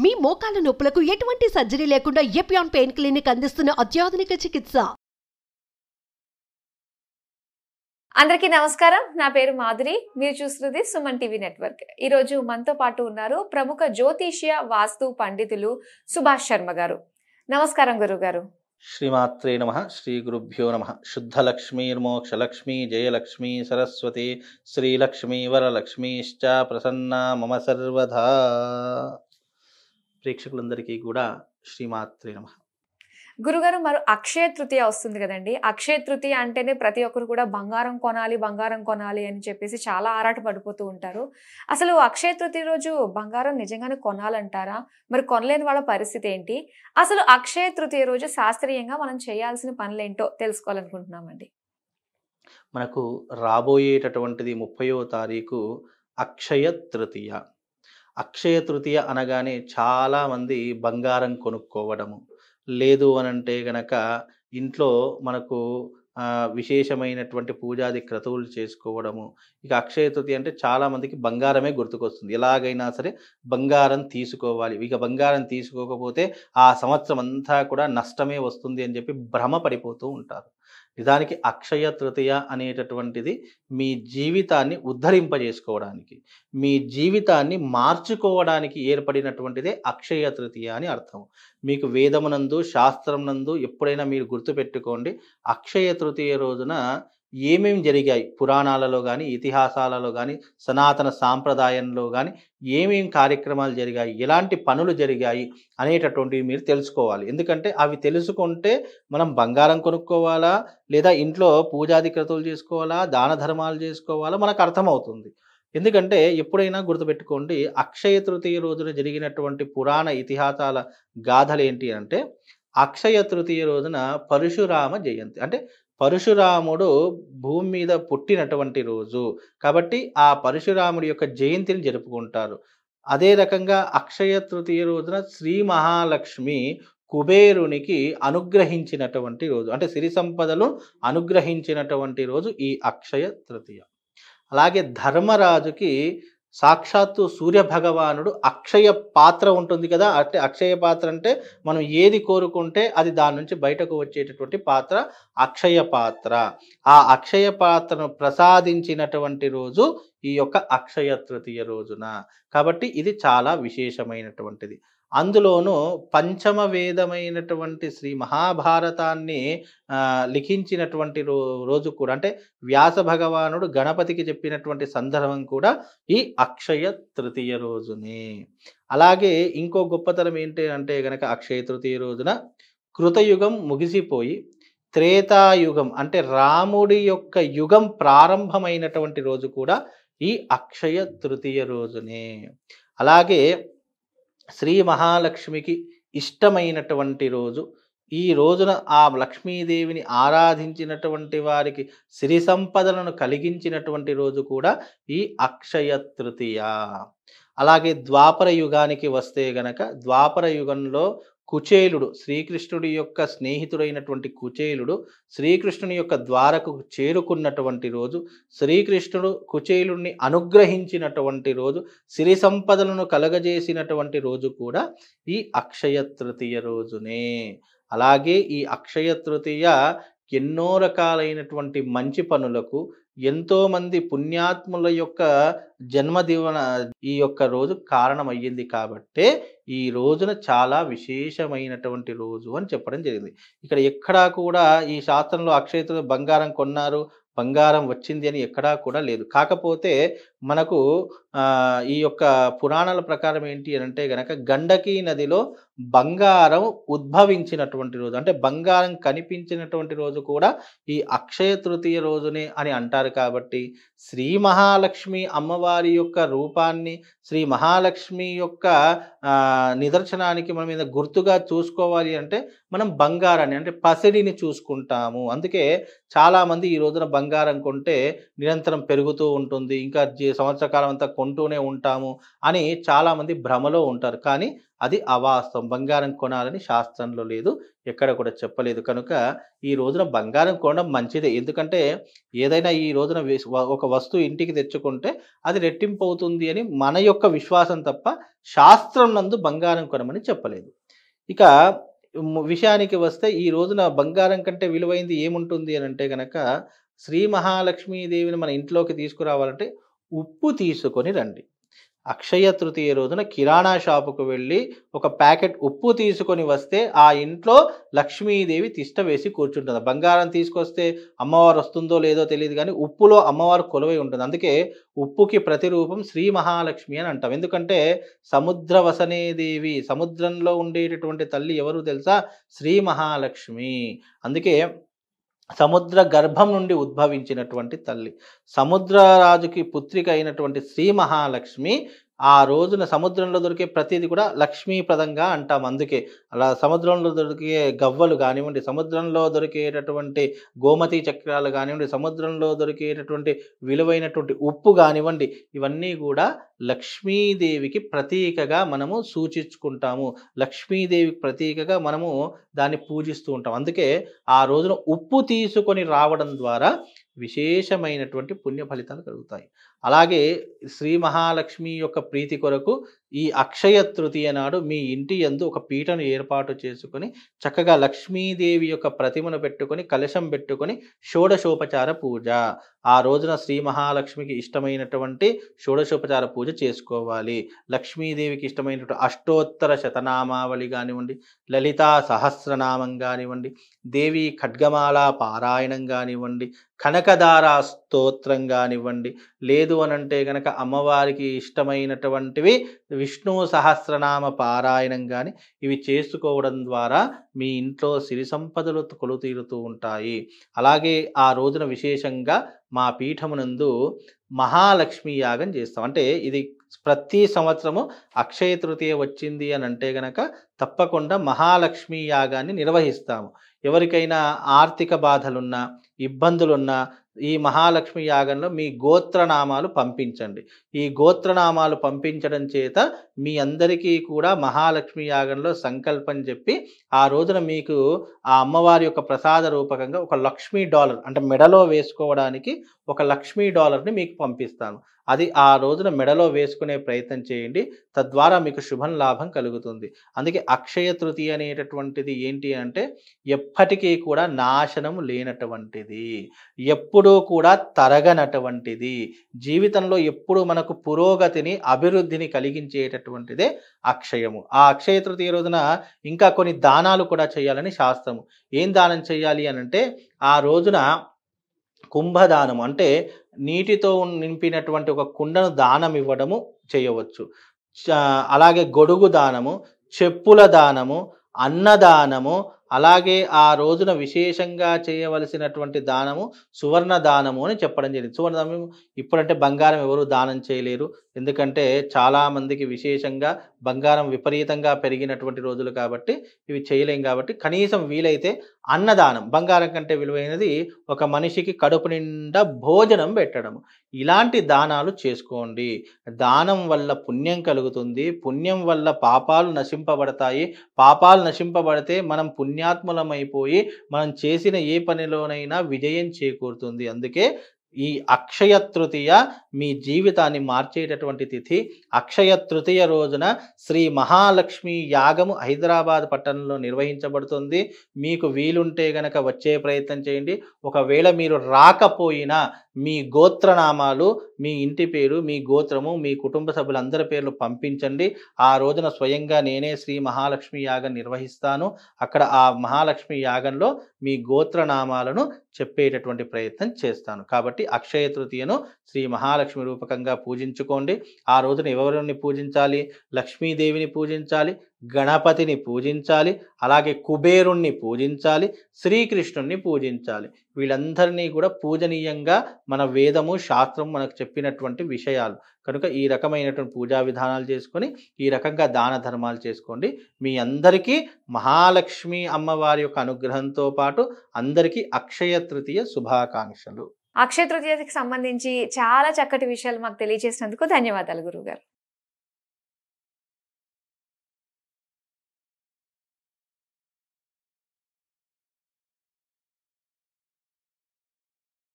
మీ మోకాల నొప్పులకు ఎటువంటి సర్జరీ లేకుండా ఎపియాన్ పెయిన్ క్లినిక్ అందిస్తున్న అత్యాధునిక చికిత్స. అందరికీ నమస్కారం. నా పేరు మాధురి. మీరు చూస్తున్నది సుమన్ టీవీ నెట్వర్క్. ఈ రోజు మనతో పాటు ఉన్నారు ప్రముఖ జ్యోతిష్య వాస్తు పండితులు సుభాష్ శర్మ గారు. నమస్కారం గురుగారు. శ్రీమాత్రే నమః. శ్రీ గురుభ్యో నమః. శుద్ధలక్ష్మీర్మోక్షలక్ష్మీ జయలక్ష్మీ సరస్వతి శ్రీలక్ష్మీ వరలక్ష్మీశ్చ ప్రసన్నా మమ సర్వదా. ప్రేక్షకులందరికీ కూడా శ్రీమాత్రే నమః. గురుగారు, మరి అక్షయ తృతీయ వస్తుంది కదండి. అక్షయ తృతీయ అంటేనే ప్రతి ఒక్కరు కూడా బంగారం కొనాలి అని చెప్పేసి చాలా ఆరాట పడిపోతూ ఉంటారు. అసలు అక్షయ తృతీయ రోజు బంగారం నిజంగానే కొనాలంటారా? మరి కొనలేని వాళ్ళ పరిస్థితి ఏంటి? అసలు అక్షయ తృతీయ రోజు శాస్త్రీయంగా మనం చేయాల్సిన పనులేంటో తెలుసుకోవాలనుకుంటున్నామండి. మనకు రాబోయేటటువంటిది 30వ తారీఖు అక్షయ తృతీయ. అక్షయ తృతీయ అనగానే చాలామంది బంగారం కొనుక్కోవడము, లేదు అనంటే గనక ఇంట్లో మనకు విశేషమైనటువంటి పూజాది క్రతువులు చేసుకోవడము. ఇక అక్షయ తృతీయ అంటే చాలామందికి బంగారమే గుర్తుకొస్తుంది. ఎలాగైనా సరే బంగారం తీసుకోవాలి, ఇక బంగారం తీసుకోకపోతే ఆ సంవత్సరం అంతా కూడా నష్టమే వస్తుంది అని చెప్పి భ్రమ పడిపోతూ ఉంటారు. నిజానికి అక్షయ తృతీయ అనేటటువంటిది మీ జీవితాన్ని ఉద్ధరింపజేసుకోవడానికి, మీ జీవితాన్ని మార్చుకోవడానికి ఏర్పడినటువంటిదే అక్షయ తృతీయ అని అర్థం. మీకు వేదమునందు శాస్త్రమునందు ఎప్పుడైనా మీరు గుర్తుపెట్టుకోండి, అక్షయ తృతీయ రోజున ఏమేమి జరిగాయి, పురాణాలలో కానీ ఇతిహాసాలలో కానీ సనాతన సాంప్రదాయంలో కానీ ఏమేమి కార్యక్రమాలు జరిగాయి, ఎలాంటి పనులు జరిగాయి అనేటటువంటివి మీరు తెలుసుకోవాలి. ఎందుకంటే అవి తెలుసుకుంటే మనం బంగారం కొనుక్కోవాలా, లేదా ఇంట్లో పూజాది క్రతువులు చేసుకోవాలా, దాన ధర్మాలు చేసుకోవాలా మనకు అర్థమవుతుంది. ఎందుకంటే ఎప్పుడైనా గుర్తుపెట్టుకోండి, అక్షయ తృతీయ రోజున జరిగినటువంటి పురాణ ఇతిహాసాల గాథలు ఏంటి అంటే, అక్షయ తృతీయ రోజున పరశురామ జయంతి, అంటే పరశురాముడు భూమి మీద పుట్టినటువంటి రోజు కాబట్టి ఆ పరశురాముడి యొక్క జయంతిని జరుపుకుంటారు. అదే రకంగా అక్షయ తృతీయ రోజున శ్రీ మహాలక్ష్మి కుబేరునికి అనుగ్రహించినటువంటి రోజు, అంటే సిరి సంపదలు అనుగ్రహించినటువంటి రోజు ఈ అక్షయ తృతీయ. అలాగే ధర్మరాజుకి సాక్షాత్తు సూర్య భగవానుడు అక్షయ పాత్ర ఉంటుంది కదా, అంటే అక్షయ పాత్ర అంటే మనం ఏది కోరుకుంటే అది దాని నుంచి బయటకు వచ్చేటటువంటి పాత్ర అక్షయ పాత్ర. ఆ అక్షయ పాత్రను ప్రసాదించినటువంటి రోజు ఈ యొక్క అక్షయ తృతీయ రోజున. కాబట్టి ఇది చాలా విశేషమైనటువంటిది. అందులోనూ పంచమ వేదమైనటువంటి శ్రీ మహాభారతాన్ని లిఖించినటువంటి రోజు కూడా, అంటే వ్యాస భగవానుడు గణపతికి చెప్పినటువంటి సందర్భం కూడా ఈ అక్షయ తృతీయ రోజునే. అలాగే ఇంకో గొప్పతనం ఏంటి అంటే గనక అక్షయ తృతీయ రోజున కృతయుగం ముగిసిపోయి త్రేతాయుగం, అంటే రాముడి యొక్క యుగం ప్రారంభమైనటువంటి రోజు కూడా ఈ అక్షయ తృతీయ రోజునే. అలాగే శ్రీ మహాలక్ష్మికి ఇష్టమైనటువంటి రోజు, ఈ రోజున ఆ లక్ష్మీదేవిని ఆరాధించినటువంటి వారికి సిరి సంపదలను కలిగించినటువంటి రోజు కూడా ఈ అక్షయ తృతీయ. అలాగే ద్వాపర యుగానికి వస్తే గనక, ద్వాపర యుగంలో కుచేలుడు, శ్రీకృష్ణుడి యొక్క స్నేహితుడైనటువంటి కుచేలుడు శ్రీకృష్ణుని యొక్క ద్వారకు చేరుకున్నటువంటి రోజు, శ్రీకృష్ణుడు కుచేలుడిని అనుగ్రహించినటువంటి రోజు, సిరి సంపదలను కలగజేసినటువంటి రోజు కూడా ఈ అక్షయ తృతీయ రోజునే. అలాగే ఈ అక్షయ తృతీయ ఎన్నో రకాలైనటువంటి మంచి పనులకు, ఎంతోమంది పుణ్యాత్ముల యొక్క జన్మదివన ఈ యొక్క రోజు కారణమయ్యింది కాబట్టే ఈ రోజున చాలా విశేషమైనటువంటి రోజు అని చెప్పడం జరిగింది. ఇక్కడ ఎక్కడా కూడా ఈ శాస్త్రంలో అక్షయ తృతీయ బంగారం కొన్నారు, బంగారం వచ్చింది అని ఎక్కడా కూడా లేదు. కాకపోతే మనకు ఈ యొక్క పురాణాల ప్రకారం ఏంటి అని అంటే గనక, గండకీ నదిలో బంగారం ఉద్భవించినటువంటి రోజు, అంటే బంగారం కనిపించినటువంటి రోజు కూడా ఈ అక్షయ తృతీయ రోజునే అని అంటారు. కాబట్టి శ్రీ మహాలక్ష్మి అమ్మవారి యొక్క రూపాన్ని, శ్రీ మహాలక్ష్మి యొక్క నిదర్శనానికి మనం మీద గుర్తుగా చూసుకోవాలి అంటే మనం బంగారాన్ని, అంటే పసిడిని చూసుకుంటాము. అందుకే చాలామంది ఈ రోజున బంగారం కొంటే నిరంతరం పెరుగుతూ ఉంటుంది, ఇంకా సంవత్సర కాలం అంతా కొంటూనే ఉంటాము అని చాలామంది భ్రమలో ఉంటారు. కానీ అది అవాస్తవం. బంగారం కొనాలని శాస్త్రంలో లేదు, ఎక్కడ కూడా చెప్పలేదు. కనుక ఈ రోజున బంగారం కొనడం మంచిదే. ఎందుకంటే ఏదైనా ఈ రోజున ఒక వస్తువు ఇంటికి తెచ్చుకుంటే అది రెట్టింపు అవుతుంది అని మన యొక్క విశ్వాసం తప్ప శాస్త్రం నందు బంగారం కొనమని చెప్పలేదు. ఇక విషయానికి వస్తే ఈ రోజున బంగారం కంటే విలువైంది ఏముంటుంది అని అంటే గనక, శ్రీ మహాలక్ష్మీదేవిని మన ఇంట్లోకి తీసుకురావాలంటే ఉప్పు తీసుకొని రండి. అక్షయ తృతీయ రోజున కిరాణా షాపుకు వెళ్ళి ఒక ప్యాకెట్ ఉప్పు తీసుకొని వస్తే ఆ ఇంట్లో లక్ష్మీదేవి తిష్ట వేసి కూర్చుంటుంది. బంగారం తీసుకొస్తే అమ్మవారు వస్తుందో లేదో తెలియదు, కానీ ఉప్పులో అమ్మవారు కొలువై ఉంటుంది. అందుకే ఉప్పుకి ప్రతిరూపం శ్రీ మహాలక్ష్మి అని అంటాం. ఎందుకంటే సముద్ర వసనే దేవి, సముద్రంలో ఉండేటటువంటి తల్లి ఎవరు తెలుసా? శ్రీ మహాలక్ష్మి. అందుకే సముద్ర గర్భం నుండి ఉద్భవించినటువంటి తల్లి, సముద్రరాజుకి పుత్రిక అయినటువంటి శ్రీ మహాలక్ష్మి ఆ రోజున సముద్రంలో దొరికే ప్రతిదీ కూడా లక్ష్మీప్రదంగా అంటాం. అందుకే అలా సముద్రంలో దొరికే గవ్వలు కానివ్వండి, సముద్రంలో దొరికేటటువంటి గోమతి చక్రాలు కానివ్వండి, సముద్రంలో దొరికేటటువంటి విలువైనటువంటి ఉప్పు కానివ్వండి, ఇవన్నీ కూడా లక్ష్మీదేవికి ప్రతీకగా మనము సూచించుకుంటాము. లక్ష్మీదేవికి ప్రతీకగా మనము దాన్ని పూజిస్తూ ఉంటాం. అందుకే ఆ రోజున ఉప్పు తీసుకొని రావడం ద్వారా విశేషమైనటువంటి పుణ్య ఫలితాలు కలుగుతాయి. అలాగే శ్రీ మహాలక్ష్మి యొక్క ప్రీతి కొరకు ఈ అక్షయ తృతీయ నాడు మీ ఇంటి యందు ఒక పీటను ఏర్పాటు చేసుకొని చక్కగా లక్ష్మీదేవి యొక్క ప్రతిమను పెట్టుకొని కలశం పెట్టుకొని షోడశోపచార పూజ, ఆ రోజున శ్రీ మహాలక్ష్మికి ఇష్టమైనటువంటి షోడశోపచార పూజ చేసుకోవాలి. లక్ష్మీదేవికి ఇష్టమైనటువంటి అష్టోత్తర శతనామావళి కానివ్వండి, లలితా సహస్రనామం కానివ్వండి, దేవి ఖడ్గమాల పారాయణం కానివ్వండి, కనకదార స్తోత్రం కానివ్వండి, లేదు అనంటే గనక అమ్మవారికి ఇష్టమైనటువంటివి విష్ణు సహస్రనామ పారాయణం కానీ ఇవి చేసుకోవడం ద్వారా మీ ఇంట్లో సిరి సంపదలు కొలుతీరుతూ ఉంటాయి. అలాగే ఆ రోజున విశేషంగా మా పీఠమునందు మహాలక్ష్మి యాగం చేస్తాం. అంటే ఇది ప్రతి సంవత్సరము అక్షయ తృతీయ వచ్చింది అని అంటే గనక తప్పకుండా మహాలక్ష్మి యాగాన్ని నిర్వహిస్తాము. ఎవరికైనా ఆర్థిక బాధలున్నా, ఇబ్బందులున్నా ఈ మహాలక్ష్మి యాగంలో మీ గోత్రనామాలు పంపించండి. ఈ గోత్రనామాలు పంపించడం చేత మీ అందరికీ కూడా మహాలక్ష్మి యాగంలో సంకల్పం చెప్పి ఆ రోజున మీకు ఆ అమ్మవారి యొక్క ప్రసాద రూపకంగా ఒక $1,00,000 అంటే మెడలో వేసుకోవడానికి ఒక $1,00,000ని మీకు పంపిస్తాను. అది ఆ రోజున మెడలో వేసుకునే ప్రయత్నం చేయండి. తద్వారా మీకు శుభం లాభం కలుగుతుంది. అందుకే అక్షయ తృతీయ అనేటటువంటిది ఏంటి అంటే ఎప్పటికీ కూడా నాశనం లేనటువంటిది, ఎప్పుడూ కూడా తరగనటువంటిది, జీవితంలో ఎప్పుడు మనకు పురోగతిని అభివృద్ధిని కలిగించేటటువంటిదే అక్షయము. ఆ అక్షయ తృతీయ రోజున ఇంకా కొన్ని దానాలు కూడా చేయాలని శాస్త్రము. ఏం దానం చేయాలి అనంటే ఆ రోజున కుంభదానం అంటే నీటితో నింపినటువంటి ఒక కుండను దానం ఇవ్వడము చేయవచ్చు. అలాగే గొడుగు దానము, చెప్పుల దానము, అన్నదానము, అలాగే ఆ రోజున విశేషంగా చేయవలసినటువంటి దానము సువర్ణ దానము అని చెప్పడం జరిగింది. సువర్ణ దానం ఇప్పుడంటే బంగారం ఎవరు దానం చేయలేరు, ఎందుకంటే చాలామందికి విశేషంగా బంగారం విపరీతంగా పెరిగినటువంటి రోజులు కాబట్టి ఇవి చేయలేం. కాబట్టి కనీసం వీలైతే అన్నదానం, బంగారం కంటే విలువైనది ఒక మనిషికి కడుపు నిండా భోజనం పెట్టడం, ఇలాంటి దానాలు చేసుకోండి. దానం వల్ల పుణ్యం కలుగుతుంది, పుణ్యం వల్ల పాపాలు నశింపబడతాయి, పాపాలు నశింపబడితే మనం పుణ్యాత్ములమైపోయి మనం చేసిన ఏ పనిలోనైనా విజయం చేకూరుతుంది. అందుకే ఈ అక్షయ తృతీయ మీ జీవితాన్ని మార్చేటటువంటి తిథి. అక్షయ తృతీయ రోజున శ్రీ మహాలక్ష్మి యాగము హైదరాబాద్ పట్టణంలో నిర్వహించబడుతుంది. మీకు వీలుంటే గనక వచ్చే ప్రయత్నం చేయండి. ఒకవేళ మీరు రాకపోయినా మీ గోత్రనామాలు, మీ ఇంటి పేరు, మీ గోత్రము, మీ కుటుంబ సభ్యులందరి పేర్లు పంపించండి. ఆ రోజున స్వయంగా నేనే శ్రీ మహాలక్ష్మి యాగం నిర్వహిస్తాను. అక్కడ ఆ మహాలక్ష్మి యాగంలో మీ గోత్రనామాలను చెప్పేటటువంటి ప్రయత్నం చేస్తాను. కాబట్టి అక్షయ తృతీయను శ్రీ మహాలక్ష్మి రూపకంగా పూజించుకోండి. ఆ రోజున ఎవరిని పూజించాలి? లక్ష్మీదేవిని పూజించాలి, గణపతిని పూజించాలి, అలాగే కుబేరుణ్ణి పూజించాలి, శ్రీకృష్ణుణ్ణి పూజించాలి. వీళ్ళందరినీ కూడా పూజనీయంగా మన వేదము శాస్త్రం మనకు చెప్పినటువంటి విషయాలు కనుక ఈ రకమైనటువంటి పూజా విధానాలు చేసుకొని ఈ రకంగా దాన ధర్మాలు చేసుకోండి. మీ అందరికీ మహాలక్ష్మి అమ్మవారి యొక్క అనుగ్రహంతో పాటు అందరికీ అక్షయ తృతీయ శుభాకాంక్షలు. అక్షయ తృతీయకి సంబంధించి చాలా చక్కటి విషయాలు మాకు తెలియజేసినందుకు ధన్యవాదాలు గురువుగారు.